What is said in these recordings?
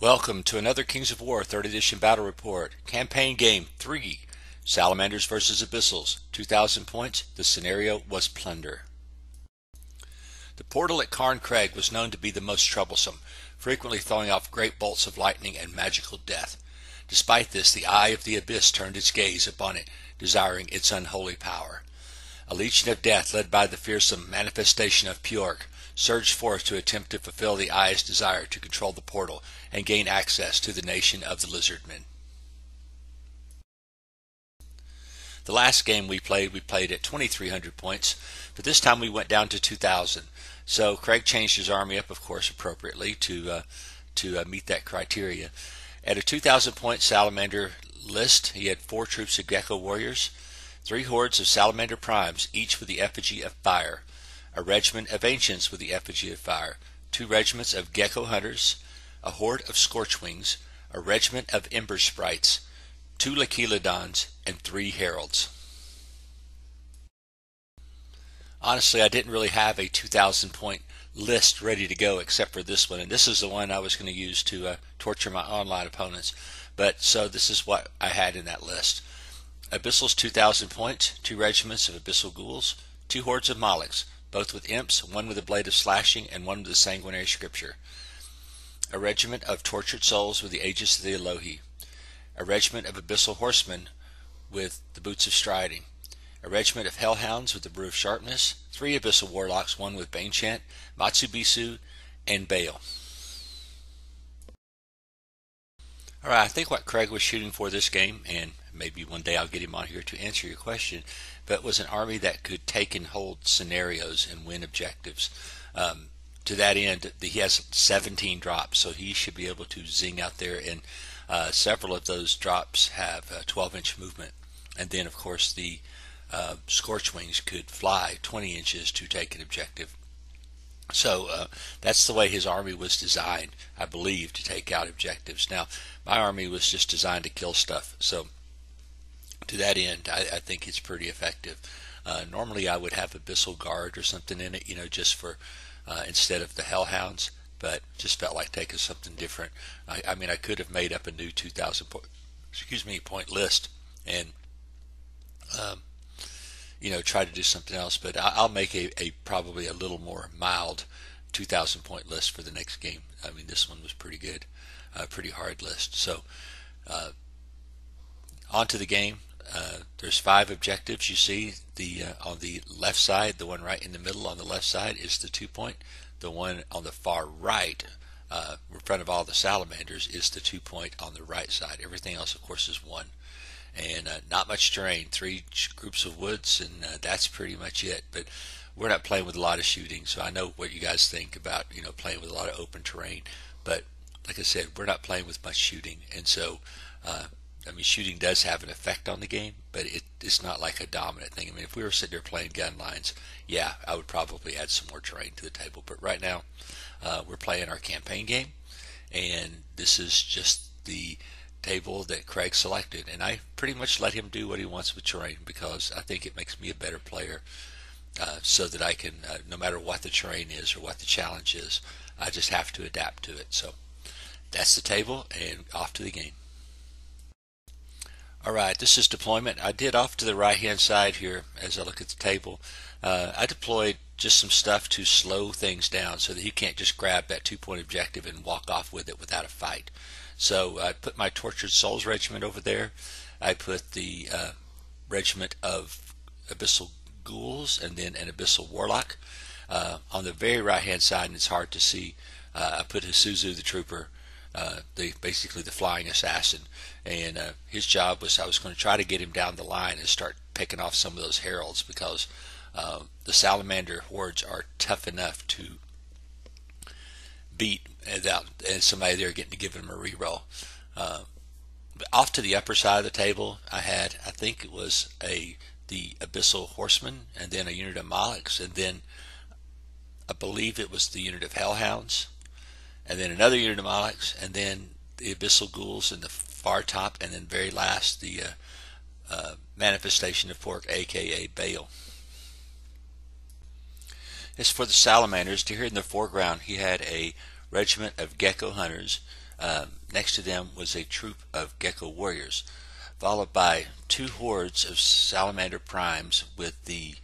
Welcome to another Kings of War 3rd Edition Battle Report. Campaign Game 3, Salamanders vs. Abyssals, 2,000 points. The scenario was plunder. The portal at Cairn Craig was known to be the most troublesome, frequently throwing off great bolts of lightning and magical death. Despite this, the Eye of the Abyss turned its gaze upon it, desiring its unholy power. A legion of death led by the fearsome manifestation of Pyork surged forth to attempt to fulfill the Eye's desire to control the portal and gain access to the nation of the Lizardmen. The last game we played at 2,300 points, but this time we went down to 2,000. So Craig changed his army up, of course, appropriately to meet that criteria. At a 2,000 point Salamander list, he had 4 troops of Gecko warriors, 3 hordes of Salamander primes, each with the effigy of fire, a regiment of ancients with the effigy of fire, 2 regiments of Gecko hunters, a horde of Scorchwings, a regiment of Ember sprites, 2 Lacheladons, and 3 heralds. Honestly, I didn't really have a 2,000 point list ready to go except for this one, and this is the one I was going to use to torture my online opponents. So this is what I had in that list. Abyssals 2,000 points, 2 regiments of Abyssal Ghouls, 2 hordes of Molochs, both with imps, one with a blade of slashing and one with a sanguinary scripture. A regiment of tortured souls with the Aegis of the Elohi. A regiment of Abyssal horsemen with the boots of striding. A regiment of hellhounds with the brew of sharpness. 3 Abyssal warlocks, one with bane chant, Matsubisu, and Baal. Alright, I think what Craig was shooting for this game, and maybe one day I'll get him on here to answer your question, but was an army that could take and hold scenarios and win objectives. To that end, he has 17 drops, so he should be able to zing out there, and several of those drops have 12-inch movement. And then, of course, the Scorchwings could fly 20 inches to take an objective. So that's the way his army was designed, I believe, to take out objectives. Now, my army was just designed to kill stuff, so to that end, I think it's pretty effective. Normally, I would have Abyssal Guard or something in it, just for instead of the Hellhounds, but just felt like taking something different. I mean, I could have made up a new 2,000 point list and try to do something else, but I'll make a probably a little more mild 2,000 point list for the next game. I mean, this one was pretty good, pretty hard list. So on to the game. There's 5 objectives. You see on the left side, the one right in the middle on the left side is the 2 point. The one on the far right, in front of all the salamanders, is the 2 point on the right side. Everything else, of course, is 1. And not much terrain, 3 groups of woods, and that's pretty much it. But we're not playing with a lot of shooting, so I know what you guys think about playing with a lot of open terrain. But like I said, we're not playing with much shooting, and so I mean, shooting does have an effect on the game, but it's not like a dominant thing. I mean, if we were sitting there playing gun lines, yeah, I would probably add some more terrain to the table. But right now, we're playing our campaign game, and this is just the table that Craig selected, and I pretty much let him do what he wants with terrain because I think it makes me a better player, so that I can, no matter what the terrain is or what the challenge is, I just have to adapt to it. So that's the table, and off to the game. Alright, this is deployment. I did off to the right hand side here as I look at the table. I deployed just some stuff to slow things down so that he can't just grab that 2 point objective and walk off with it without a fight. So I put my Tortured Souls regiment over there. I put the regiment of Abyssal Ghouls and then an Abyssal Warlock. On the very right hand side, and it's hard to see, I put Hisuzu the Trooper, basically the flying assassin, and his job was I was going to try to get him down the line and start picking off some of those heralds because the Salamander hordes are tough enough to beat without somebody there getting to give him a reroll. But off to the upper side of the table, I think it was the Abyssal Horsemen, and then a unit of Molochs, and then I believe it was the unit of Hellhounds, and then another unit of Molochs, and then the Abyssal Ghouls in the far top, and then very last the manifestation of Pyork, aka Baal. As for the Salamanders, here in the foreground he had a regiment of Gecko hunters, Next to them was a troop of Gecko warriors, followed by two hordes of salamander primes with the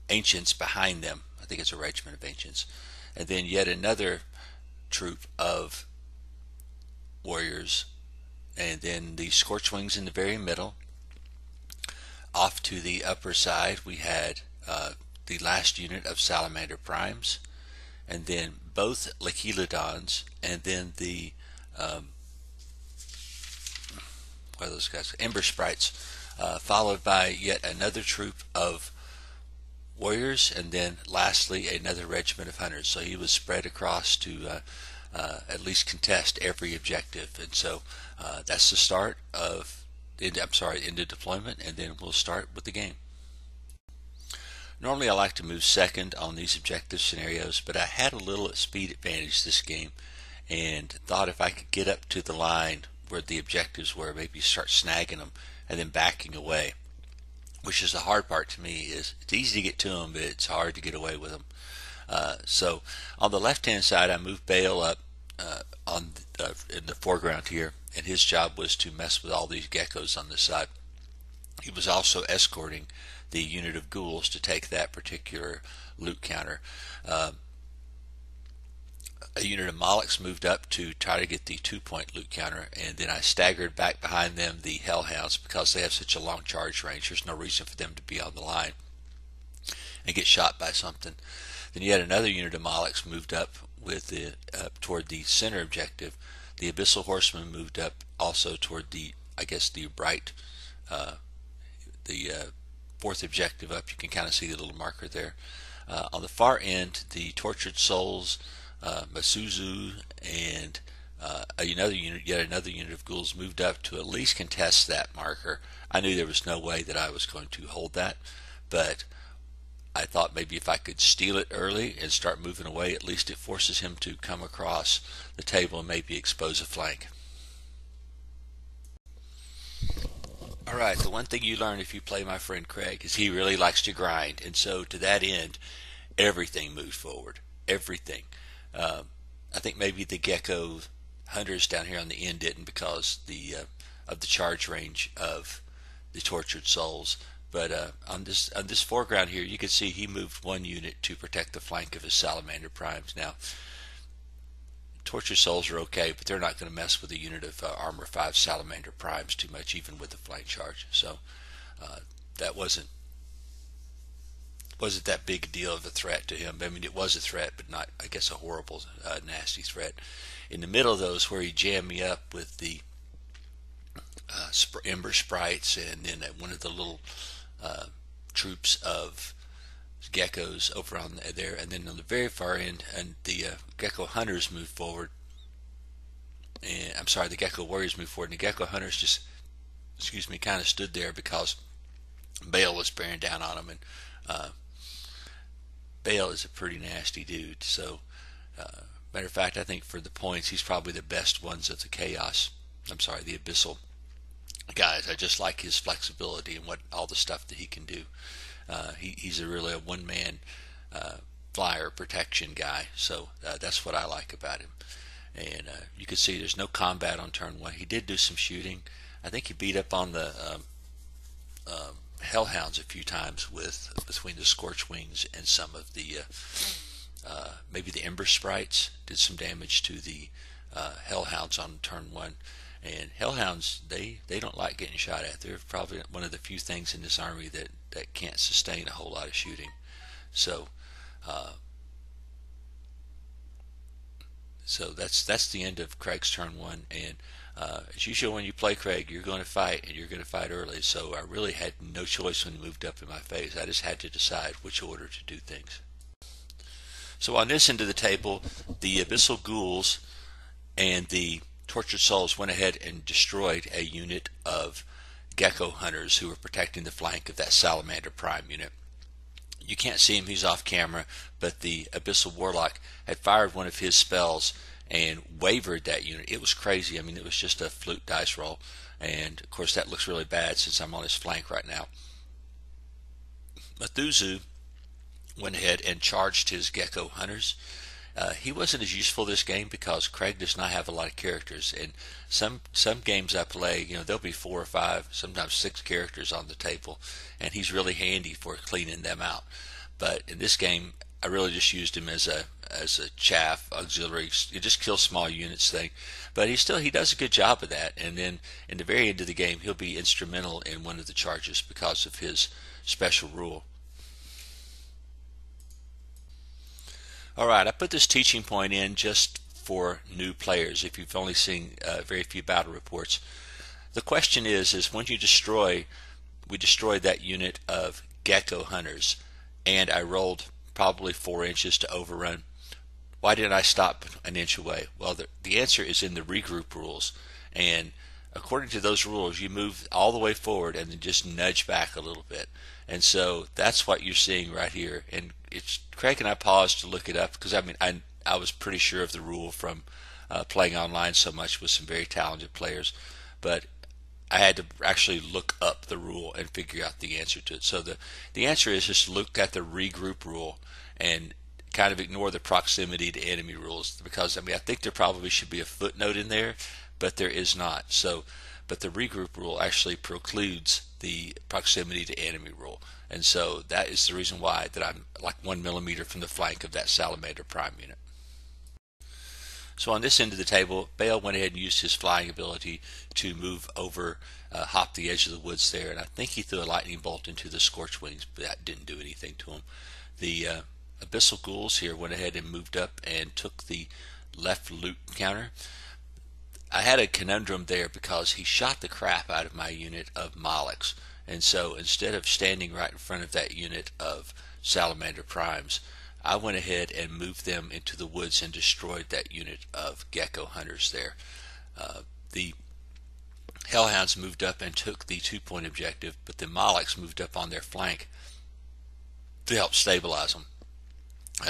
ancients behind them. I think it's a regiment of ancients. And then yet another troop of warriors, and then the Scorchwings in the very middle. Off to the upper side we had the last unit of salamander primes, and then both Lechelodons, and then the what are those guys? Ember Sprites, followed by yet another troop of warriors, and then lastly another regiment of hunters. So he was spread across to at least contest every objective, and so that's the start of into deployment, and then we'll start with the game. Normally I like to move second on these objective scenarios, but I had a little speed advantage this game and thought if I could get up to the line where the objectives were, maybe start snagging them and then backing away, which is the hard part to me. Is it's easy to get to them, but it's hard to get away with them. So on the left hand side I moved Bale up in the foreground here, and his job was to mess with all these geckos on this side. He was also escorting the unit of ghouls to take that particular loot counter. A unit of Molochs moved up to try to get the 2-point loot counter, and then I staggered back behind them the Hellhounds because they have such a long charge range. There's no reason for them to be on the line and get shot by something. Then yet another unit of Molochs moved up with toward the center objective. The Abyssal Horsemen moved up also toward the right, the fourth objective up. You can kind of see the little marker there. On the far end, the Tortured Souls, Masuzu, and yet another unit of ghouls moved up to at least contest that marker. I knew there was no way that I was going to hold that, but I thought maybe if I could steal it early and start moving away, at least it forces him to come across the table and maybe expose a flank. Alright, the one thing you learn if you play my friend Craig is he really likes to grind, and so to that end, everything moved forward. Everything. I think maybe the Gecko hunters down here on the end didn't because of the charge range of the Tortured Souls. But on this foreground here, you can see he moved one unit to protect the flank of his salamander primes. Now, Tortured Souls are okay, but they're not going to mess with a unit of Armor 5 salamander primes too much, even with the flank charge. So that wasn't that big a deal of a threat to him. I mean, it was a threat, but not, I guess, a horrible, nasty threat. In the middle of those, where he jammed me up with the Ember Sprites, and then one of the little troops of geckos over on there, and then on the very far end, and the Gecko hunters moved forward. And I'm sorry, the Gecko warriors moved forward, and the Gecko hunters just, kind of stood there because Bale was bearing down on them, and Bale is a pretty nasty dude. So, matter of fact, I think for the points, he's probably the best ones of the the Abyssal guys. I just like his flexibility and all the stuff that he can do. He's really a one-man flyer protection guy, so that's what I like about him. And you can see there's no combat on turn one. He did do some shooting. I think he beat up on the Hellhounds a few times between the Scorchwings and some of the maybe the Ember Sprites did some damage to the Hellhounds on turn one. And Hellhounds, they don't like getting shot at. They're probably one of the few things in this army that can't sustain a whole lot of shooting. So that's the end of Craig's turn one. And as usual, when you play Craig, you're going to fight, and you're going to fight early. So I really had no choice when he moved up in my face. I just had to decide which order to do things. So on this end of the table, the Abyssal Ghouls and the Tortured Souls went ahead and destroyed a unit of Gecko hunters who were protecting the flank of that Salamander Prime unit. You can't see him, he's off camera, but the Abyssal Warlock had fired one of his spells and wavered that unit. It was crazy. I mean, it was just a fluke dice roll, and of course that looks really bad since I'm on his flank right now. Methuzu went ahead and charged his Gecko hunters, He wasn't as useful this game because Craig does not have a lot of characters. And some games I play, there'll be 4 or 5, sometimes 6 characters on the table, and he's really handy for cleaning them out. But in this game, I really just used him as a chaff auxiliary. It just kills small units thing, but he does a good job of that. And then in the very end of the game, he'll be instrumental in one of the charges because of his special rule. All right, I put this teaching point in just for new players. If you've only seen very few battle reports, the question is when we destroyed that unit of gecko hunters, and I rolled probably 4 inches to overrun. Why didn't I stop an inch away? Well, the answer is in the regroup rules, and according to those rules, you move all the way forward and then just nudge back a little bit. And so that's what you're seeing right here. And Craig and I paused to look it up because I was pretty sure of the rule from playing online so much with some very talented players, but I had to actually look up the rule and figure out the answer to it. So the answer is just look at the regroup rule and kind of ignore the proximity to enemy rules, because I think there probably should be a footnote in there, but there is not. But the regroup rule actually precludes the proximity to enemy rule, and so that is the reason why that I'm like 1 millimeter from the flank of that Salamander Prime unit. So on this end of the table, Bale went ahead and used his flying ability to move over, hop the edge of the woods there, and I think he threw a lightning bolt into the Scorch Wings, but that didn't do anything to him. The Abyssal Ghouls here went ahead and moved up and took the left loot counter. I had a conundrum there because he shot the crap out of my unit of Molochs, and so instead of standing right in front of that unit of Salamander Primes, I went ahead and moved them into the woods and destroyed that unit of gecko hunters there. The Hellhounds moved up and took the 2-point objective, but the Molochs moved up on their flank to help stabilize them.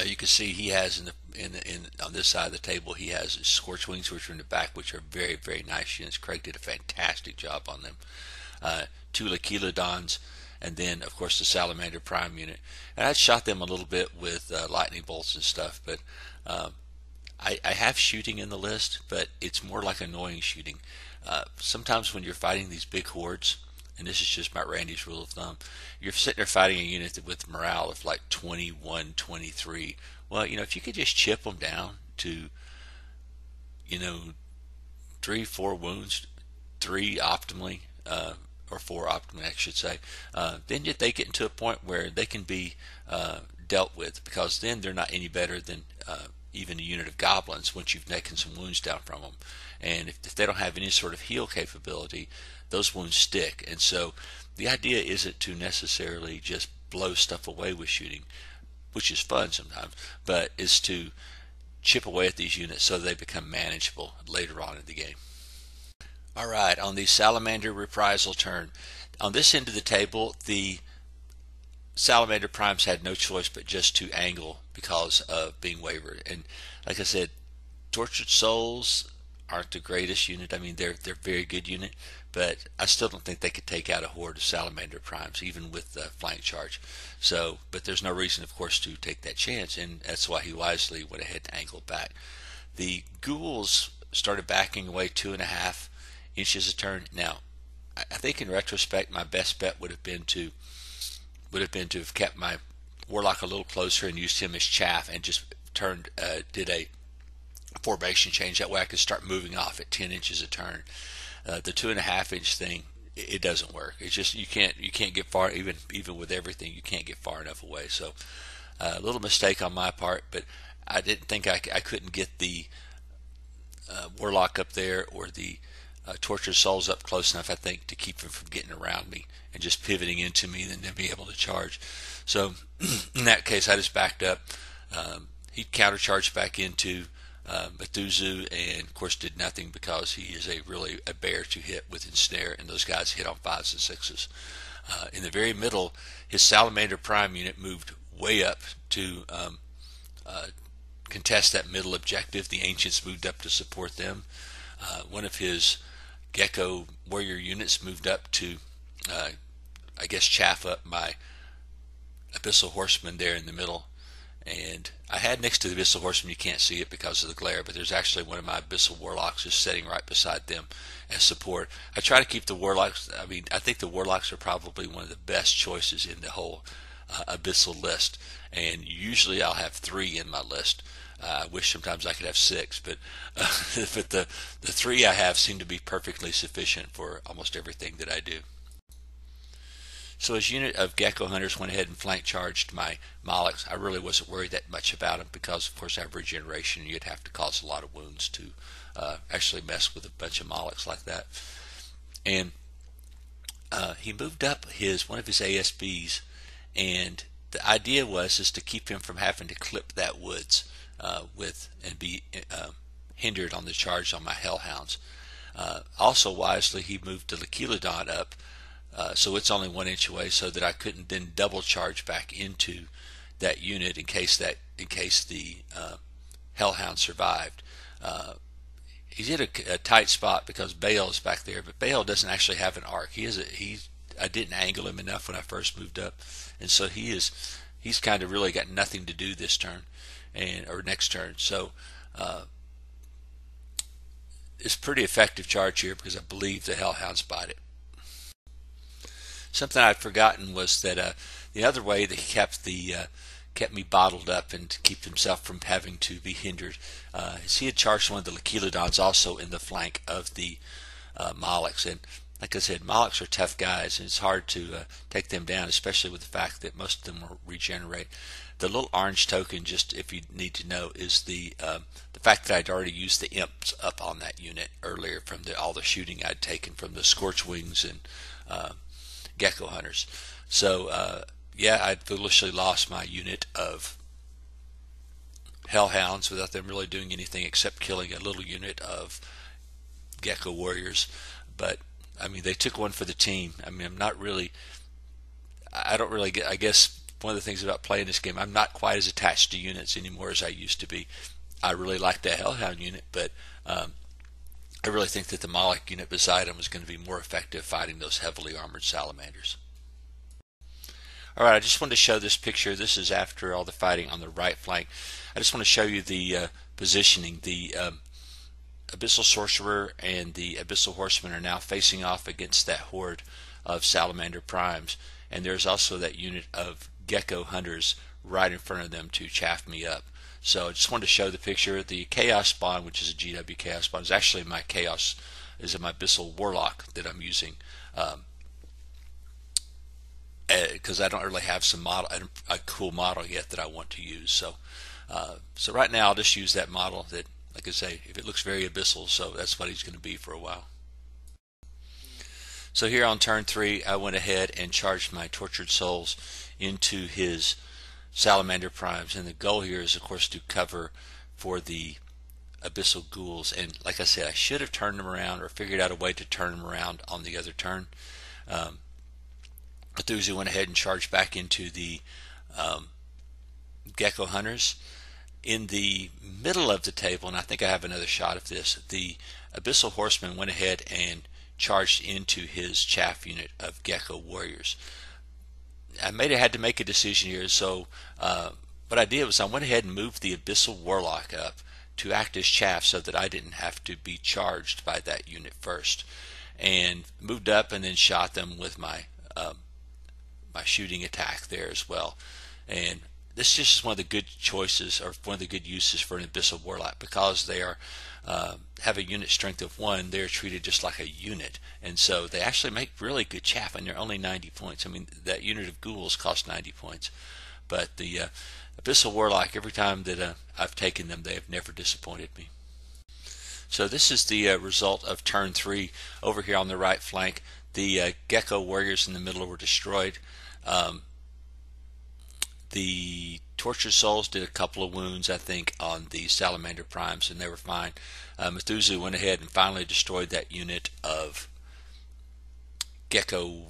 You can see he has on this side of the table, he has his Scorch Wings, which are in the back, which are very, very nice units. Craig did a fantastic job on them. 2 Lacheladons, and then of course the Salamander Prime unit. And I shot them a little bit with lightning bolts and stuff, but I have shooting in the list, but it's more like annoying shooting. Sometimes when you're fighting these big hordes, and this is just about Randy's rule of thumb, you're sitting there fighting a unit with morale of like 21, 23. Well, if you could just chip them down to, 3, 4 wounds, 3 optimally, or 4 optimally, I should say, then they get into a point where they can be dealt with, because then they're not any better than even a unit of goblins once you've taken some wounds down from them. And if they don't have any sort of heal capability, those wounds stick. And so the idea isn't to necessarily just blow stuff away with shooting, which is fun sometimes, but is to chip away at these units so they become manageable later on in the game. All right, on the Salamander Reprisal turn, on this end of the table, the Salamander Primes had no choice but just to angle because of being wavered. And like I said, Tortured Souls aren't the greatest unit. They're a very good unit, but I still don't think they could take out a horde of Salamander Primes, even with the flank charge. But there's no reason, of course, to take that chance, and that's why he wisely went ahead and angled back. The Ghouls started backing away 2.5 inches a turn. Now, I think in retrospect, my best bet would have been to have kept my Warlock a little closer and used him as chaff, and just did a formation change. That way I could start moving off at 10 inches a turn. The 2.5 inch thing, it doesn't work. It's just you can't get far, even with everything, you can't get far enough away. So a little mistake on my part, but I didn't think I couldn't get the Warlock up there, or the Tortured Souls up close enough, I think, to keep them from getting around me and just pivoting into me, and then be able to charge. So in that case, I just backed up. He countercharged back into Methuzu, and of course did nothing, because he is really a bear to hit with Ensnare, and those guys hit on 5s and 6s. In the very middle, his Salamander Prime unit moved way up to contest that middle objective. The Ancients moved up to support them. One of his Gecko warrior units moved up to, chaff up my Abyssal Horsemen there in the middle. And I had next to the Abyssal Horseman, you can't see it because of the glare, but there's actually one of my Abyssal Warlocks just sitting right beside them as support. I try to keep the Warlocks, I mean, I think the Warlocks are probably one of the best choices in the whole Abyssal list, and usually I'll have 3 in my list. I wish sometimes I could have 6, but but the 3 I have seem to be perfectly sufficient for almost everything that I do. So as unit of Gecko Hunters went ahead and flank charged my Molochs, I really wasn't worried that much about them because, of course, I have regeneration. You'd have to cause a lot of wounds to actually mess with a bunch of Molochs like that. And he moved up one of his ASBs, and the idea was to keep him from having to clip that woods and be hindered on the charge on my Hellhounds. Also wisely, he moved the Lacheladon up, so it's only 1 inch away, so that I couldn't then double charge back into that unit in case the Hellhound survived. He's in a tight spot because Baal is back there, but Baal doesn't actually have an arc. I didn't angle him enough when I first moved up, and so he's kind of really got nothing to do this turn or next turn. So it's a pretty effective charge here because I believe the Hellhounds bite it. Something I'd forgotten was that the other way that he kept me bottled up and to keep himself from having to be hindered is he had charged one of the Lacheladons also in the flank of the Molochs. And like I said, Molochs are tough guys, and it's hard to take them down, especially with the fact that most of them will regenerate. The little orange token, just if you need to know, is the fact that I'd already used the imps up on that unit earlier from all the shooting I'd taken from the Scorch Wings and Gecko Hunters. So yeah, I'd foolishly lost my unit of Hellhounds without them really doing anything except killing a little unit of Gecko Warriors. But I mean, they took one for the team. I mean, I don't really get, I guess one of the things about playing this game, I'm not quite as attached to units anymore as I used to be. I really like that Hellhound unit, but I really think that the Moloch unit beside him was going to be more effective fighting those heavily armored salamanders. Alright, I just wanted to show this picture. This is after all the fighting on the right flank. I just want to show you the positioning. The Abyssal Sorcerer and the Abyssal Horseman are now facing off against that horde of Salamander Primes, and there's also that unit of Gecko Hunters right in front of them to chaff me up. So I just wanted to show the picture. The Chaos Spawn, which is a GW Chaos Spawn, is actually my Abyssal Warlock that I'm using, because I don't really have a cool model yet that I want to use. So right now I'll just use that model that, like I say, if it looks very abyssal, so that's what he's going to be for a while. So here on turn 3, I went ahead and charged my Tortured Souls into his Salamander Primes, and the goal here is, of course, to cover for the Abyssal Ghouls. And like I said, I should have turned them around or figured out a way to turn them around on the other turn. Methuzi went ahead and charged back into the Gecko Hunters. In the middle of the table, and I think I have another shot of this, the Abyssal Horseman went ahead and charged into his chaff unit of Gecko Warriors. I had to make a decision here, so what I did was I went ahead and moved the Abyssal Warlock up to act as chaff so that I didn't have to be charged by that unit first, and moved up and then shot them with my shooting attack there as well. And this is just one of the good choices, or one of the good uses for an Abyssal Warlock, because they have a unit strength of 1. They're treated just like a unit, and so they actually make really good chaff, and they're only 90 points. I mean, that unit of ghouls cost 90 points, but the Abyssal Warlock, every time that I've taken them, they have never disappointed me. So this is the result of turn 3. Over here on the right flank, the Gecko Warriors in the middle were destroyed. The Tortured Souls did a couple of wounds, I think, on the Salamander Primes, and they were fine. Methuzi went ahead and finally destroyed that unit of Gecko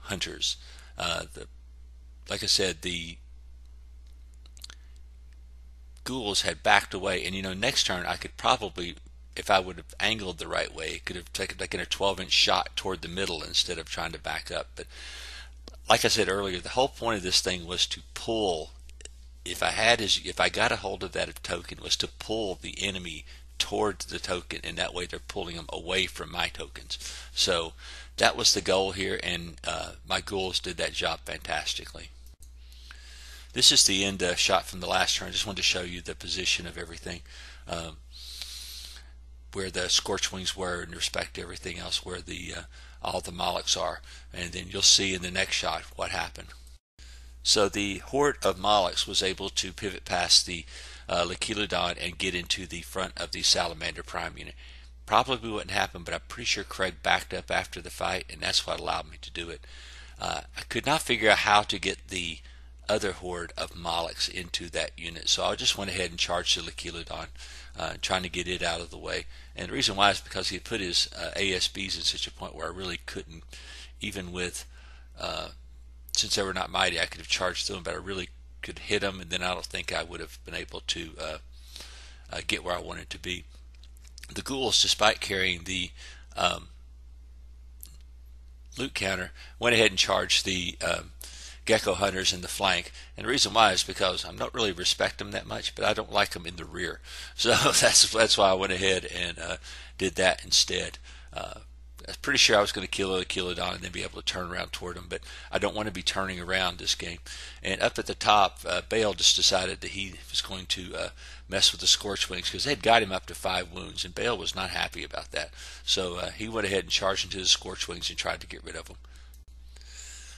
Hunters. Like I said, the ghouls had backed away, and next turn I could probably, if I would have angled the right way, could have taken a 12-inch shot toward the middle instead of trying to back up. But like I said earlier, the whole point of this thing was to pull if I got a hold of that token, was to pull the enemy towards the token, and that way they're pulling them away from my tokens. So that was the goal here, and my ghouls did that job fantastically. This is the end shot from the last turn. I just wanted to show you the position of everything, where the Scorch Wings were in respect to everything else, where the all the Molochs are, and then you'll see in the next shot what happened. So the horde of Molochs was able to pivot past the Leculodon and get into the front of the Salamander Prime unit. Probably wouldn't happen, but I'm pretty sure Craig backed up after the fight, and that's what allowed me to do it. I could not figure out how to get the other horde of Molochs into that unit, so I just went ahead and charged the Leculodon, trying to get it out of the way. And the reason why is because he had put his ASBs in such a point where I really couldn't, even with since they were not mighty, I could have charged through them, but I really could hit them, and then I don't think I would have been able to get where I wanted to be. The ghouls, despite carrying the loot counter, went ahead and charged the gecko hunters in the flank, and the reason why is because I don't really respect them that much, but I don't like them in the rear, so that's why I went ahead and did that instead. I was pretty sure I was going to kill a Leculodon and then be able to turn around toward him, but I don't want to be turning around this game. And up at the top, Bale just decided that he was going to mess with the Scorch Wings because they'd got him up to 5 wounds, and Bale was not happy about that. So he went ahead and charged into the Scorch Wings and tried to get rid of them.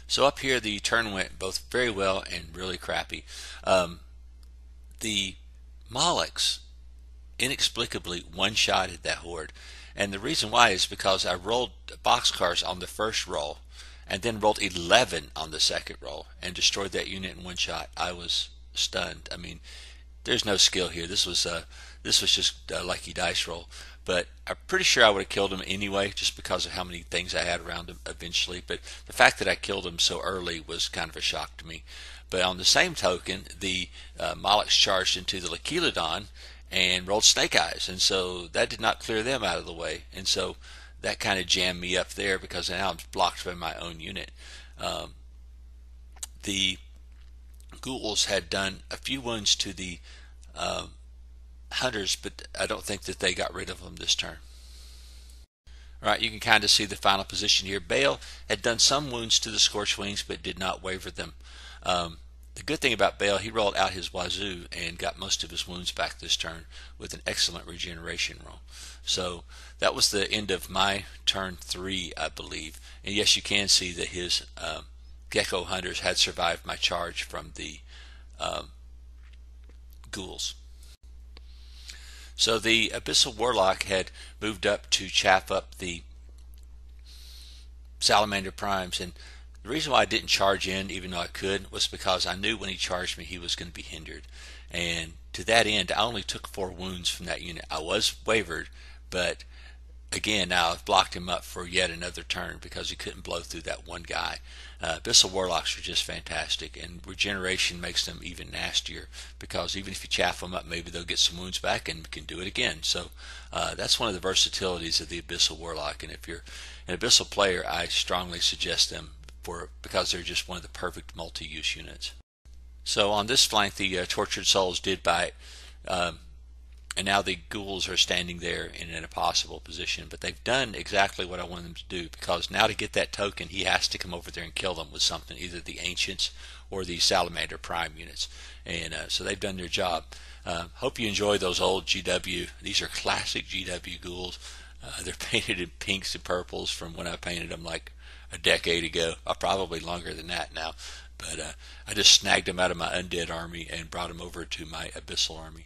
So up here, the turn went both very well and really crappy. The Molochs inexplicably one-shotted that horde. And the reason why is because I rolled boxcars on the first roll and then rolled 11 on the second roll and destroyed that unit in one shot. I was stunned. I mean, there's no skill here. This was just a lucky dice roll. But I'm pretty sure I would have killed him anyway, just because of how many things I had around him eventually. But the fact that I killed him so early was kind of a shock to me. But on the same token, the Molochs charged into the Leculodon and rolled Snake Eyes, and so that did not clear them out of the way, and so that kind of jammed me up there because now I'm blocked by my own unit. The ghouls had done a few wounds to the hunters, but I don't think that they got rid of them this turn. Alright, you can kind of see the final position here. Bale had done some wounds to the Scorch Wings, but did not waver them. The good thing about Bale, he rolled out his wazoo and got most of his wounds back this turn with an excellent regeneration roll. So that was the end of my turn 3, I believe. And yes, you can see that his gecko hunters had survived my charge from the ghouls. So the Abyssal Warlock had moved up to chaff up the Salamander Primes, and the reason why I didn't charge in, even though I could, was because I knew when he charged me he was going to be hindered. And to that end, I only took 4 wounds from that unit. I was wavered, but again, now I've blocked him up for yet another turn because he couldn't blow through that one guy. Abyssal Warlocks are just fantastic, and regeneration makes them even nastier because even if you chaff them up, maybe they'll get some wounds back and can do it again. So that's one of the versatilities of the Abyssal Warlock, and if you're an Abyssal player, I strongly suggest them because they're just one of the perfect multi-use units. So on this flank, the Tortured Souls did bite, and now the ghouls are standing there in an impossible position, but they've done exactly what I wanted them to do, because now to get that token he has to come over there and kill them with something, either the Ancients or the Salamander Prime units, and so they've done their job. Hope you enjoy those old GW. These are classic GW ghouls. They're painted in pinks and purples from when I painted them like a decade ago, probably longer than that now, but I just snagged them out of my undead army and brought them over to my Abyssal army.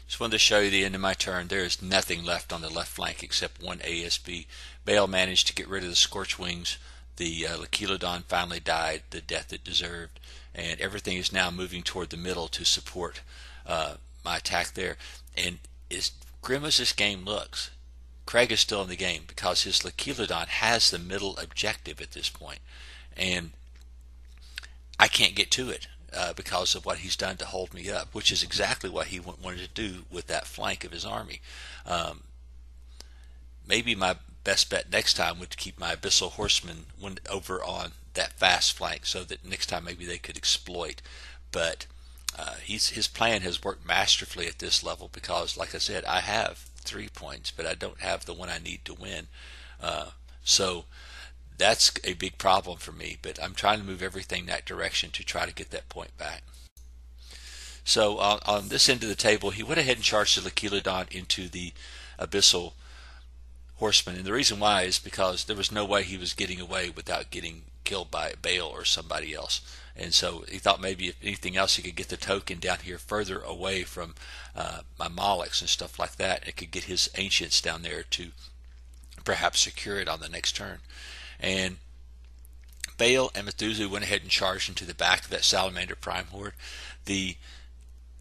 Just wanted to show you the end of my turn. There is nothing left on the left flank except 1 ASB. Bale managed to get rid of the Scorch Wings. The Leculodon finally died the death it deserved, and everything is now moving toward the middle to support my attack there. And as grim as this game looks, Craig is still in the game because his Leculodon has the middle objective at this point, and I can't get to it because of what he's done to hold me up, which is exactly what he wanted to do with that flank of his army. Maybe my best bet next time would keep my Abyssal Horsemen over on that fast flank so that next time maybe they could exploit, but his plan has worked masterfully at this level because, like I said, I have 3 points, but I don't have the one I need to win. So that's a big problem for me, but I'm trying to move everything that direction to try to get that point back. So on this end of the table, he went ahead and charged the Lakiladon into the Abyssal Horseman, and the reason why is because there was no way he was getting away without getting killed by Baal or somebody else. And so he thought maybe if anything else he could get the token down here further away from my Molochs and stuff like that. It could get his Ancients down there to perhaps secure it on the next turn. And Baal and Methuselah went ahead and charged into the back of that Salamander Prime Horde. The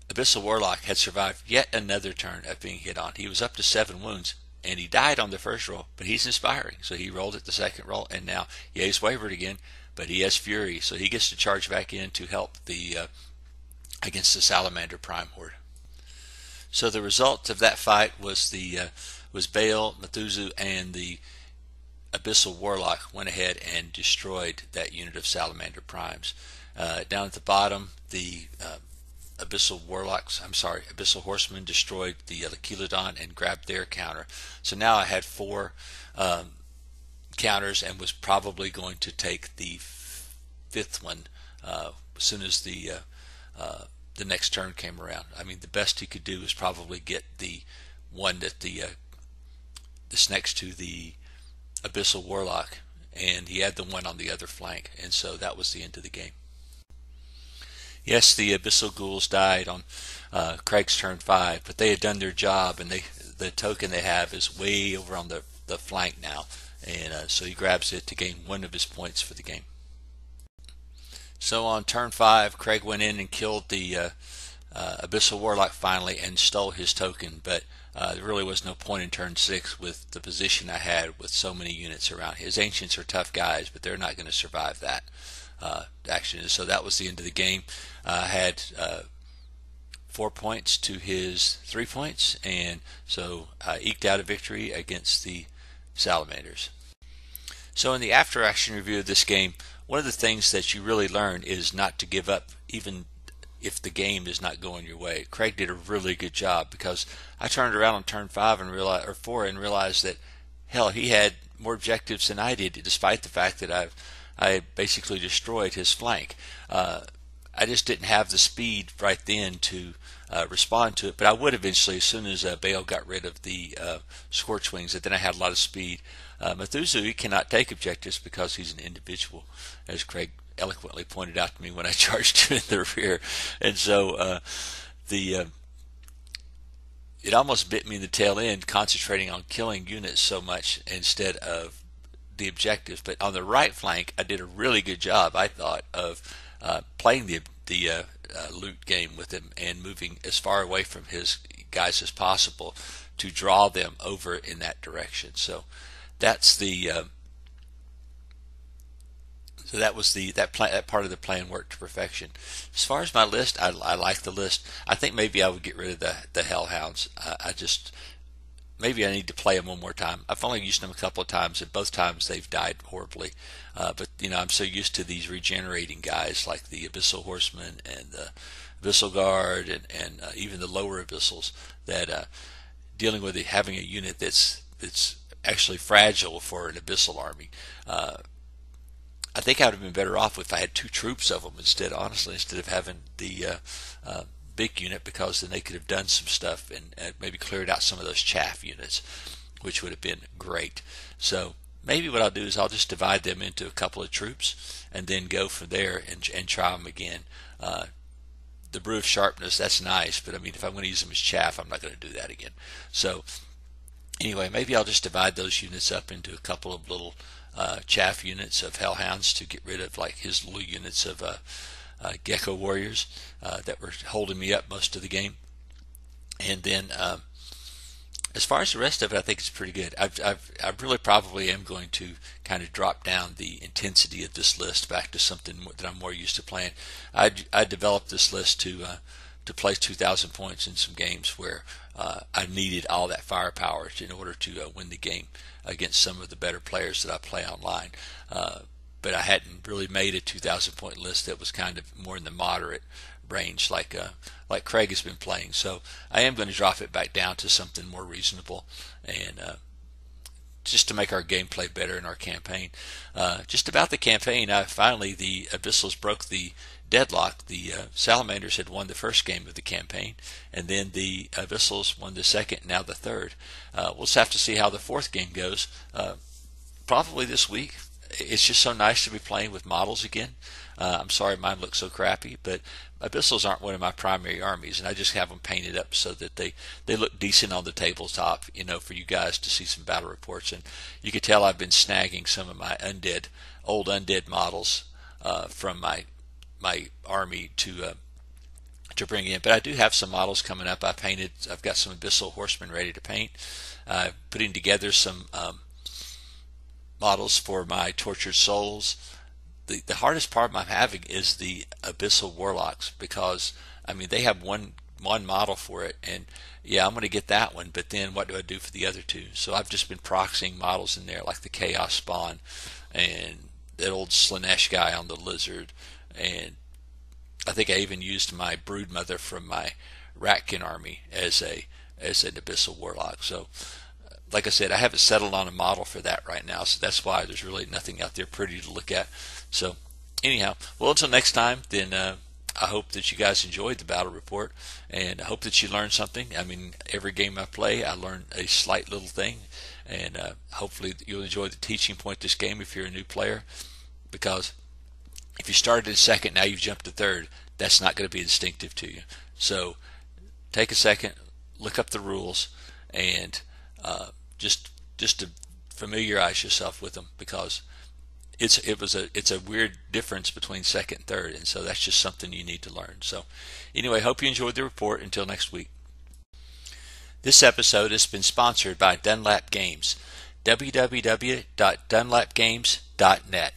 Abyssal Warlock had survived yet another turn of being hit on. He was up to 7 wounds, and he died on the first roll, but he's inspiring. So he rolled it the second roll, and now he's wavered again, but he has Fury, so he gets to charge back in to help the against the Salamander Prime Horde. So the result of that fight was was Baal, Methuselah, and the Abyssal Warlock went ahead and destroyed that unit of Salamander Primes. Down at the bottom, the Abyssal Horsemen destroyed the Lakiladon and grabbed their counter. So now I had 4 counters and was probably going to take the 5th one as soon as the next turn came around. I mean, the best he could do is probably get the one that this next to the Abyssal Warlock, and he had the one on the other flank, and so that was the end of the game. Yes, the Abyssal Ghouls died on Craig's turn 5, but they had done their job, and the token they have is way over on the flank now, and so he grabs it to gain 1 of his points for the game. So on turn 5, Craig went in and killed the Abyssal Warlock finally and stole his token, but there really was no point in turn 6 with the position I had with so many units around. His Ancients are tough guys, but they're not going to survive that action. So that was the end of the game. I had 4 points to his 3 points, and so I eked out a victory against the Salamanders. So in the after action review of this game, one of the things that you really learn is not to give up even if the game is not going your way. Craig did a really good job because I turned around on turn 5 and realized, or 4, and realized that hell, he had more objectives than I did, despite the fact that I basically destroyed his flank. I just didn't have the speed right then to respond to it, but I would eventually as soon as Baal got rid of the Scorch Wings, and then I had a lot of speed. Methuselah cannot take objectives because he's an individual, as Craig eloquently pointed out to me when I charged him in the rear. And so it almost bit me in the tail end, concentrating on killing units so much instead of the objectives. But on the right flank, I did a really good job, I thought, of playing the loot game with him and moving as far away from his guys as possible to draw them over in that direction. So that's that part of the plan worked to perfection. As far as my list, I like the list. I think maybe I would get rid of the Hellhounds. Maybe I need to play them one more time. I've only used them a couple of times, and both times they've died horribly. But I'm so used to these regenerating guys like the Abyssal Horsemen and the Abyssal Guard and even the lower Abyssals that dealing with having a unit that's actually fragile for an Abyssal army. I think I would have been better off if I had 2 troops of them instead of having the big unit, because then they could have done some stuff and maybe cleared out some of those chaff units, which would have been great. So maybe what I'll do is I'll just divide them into a couple of troops and then go from there and try them again. The Brew of Sharpness, that's nice, but I mean, if I'm going to use them as chaff, I'm not going to do that again. So anyway, maybe I'll just divide those units up into a couple of little chaff units of Hellhounds to get rid of like his little units of Gecko Warriors that were holding me up most of the game. And then as far as the rest of it, I think it's pretty good. I really probably am going to kind of drop down the intensity of this list back to something that I'm more used to playing. I developed this list to play 2,000 points in some games where I needed all that firepower in order to win the game against some of the better players that I play online. But but I hadn't really made a 2,000 point list that was kind of more in the moderate range like Craig has been playing. So I am going to drop it back down to something more reasonable, and just to make our gameplay better in our campaign. Just about the campaign, finally the Abyssals broke the deadlock. The Salamanders had won the first game of the campaign, and then the Abyssals won the second, now the third. We'll just have to see how the fourth game goes. Probably this week. It's just so nice to be playing with models again. I'm sorry mine looks so crappy, but Abyssals aren't one of my primary armies, and I just have them painted up so that they look decent on the tabletop, for you guys to see some battle reports. And you can tell I've been snagging some of my old undead models from my army to bring in. But I do have some models coming up. I've got some Abyssal Horsemen ready to paint. Putting together some models for my Tortured Souls. The hardest part I'm having is the Abyssal Warlocks, because they have one model for it, and yeah, I'm going to get that one, but then what do I do for the other two? So I've just been proxying models in there like the Chaos Spawn and that old Slaanesh guy on the Lizard, and I think I even used my Broodmother from my Ratkin army as an Abyssal Warlock. So like I said, I haven't settled on a model for that right now, so that's why there's really nothing out there pretty to look at. So anyhow, well, until next time, then I hope that you guys enjoyed the battle report, and I hope that you learned something. Every game I play, I learn a slight little thing, and hopefully you'll enjoy the teaching point this game if you're a new player, because if you started in second, now you've jumped to third, that's not going to be distinctive to you. So take a second, look up the rules, and just to familiarize yourself with them, because it's a weird difference between second and third, and so that's just something you need to learn. So anyway, hope you enjoyed the report. Until next week. This episode has been sponsored by Dunlap Games. www.dunlapgames.net